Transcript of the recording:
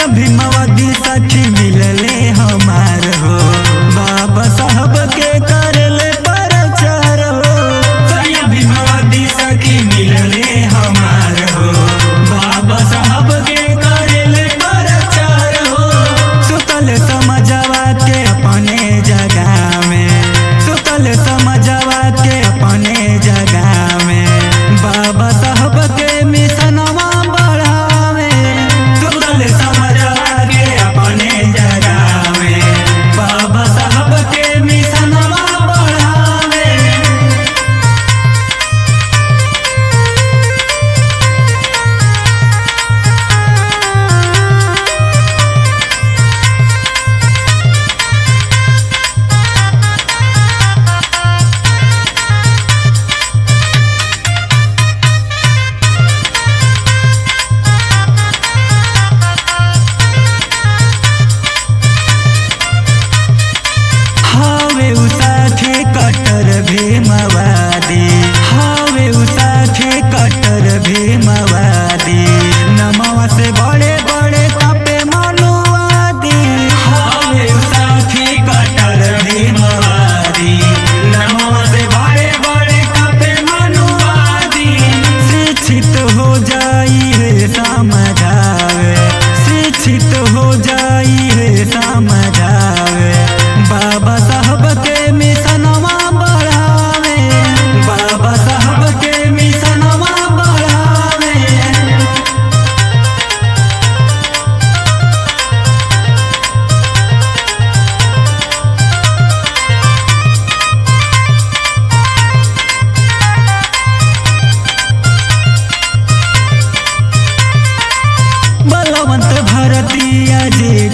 भीमावादी सखी मिलले हमार हो बाबा साहब के करले प्रचार हो। भीमावादी सखी मिलले हमार हो बाबा साहब के करले प्रचार हो। सुतल समझवा के अपने जगह में, सुतल समझवा के अपने जगह में बाबा साहब के मिशनवा बढ़ावे। सुतल समझवा के अपने जगह में बाबा साहब के मिशनवा बढ़ावे। हावे उसाथे कट्टर भीमवादी, हावे उसाथे कट्टर भीमवादी। नमवा से बड़े बड़े तपे मनुवादी। हावे उसाथे कट्टर भीमवादी, नमवा से बड़े बड़े तपे मनुवादी। शिक्षित हो जाई है समझावे, शिक्षित हो जाई है समझावे। बाबा साहब के मिशनवा बढ़ावे, बाबा साहब के मिशनवा बढ़ावे। बलवंत भारतीय जी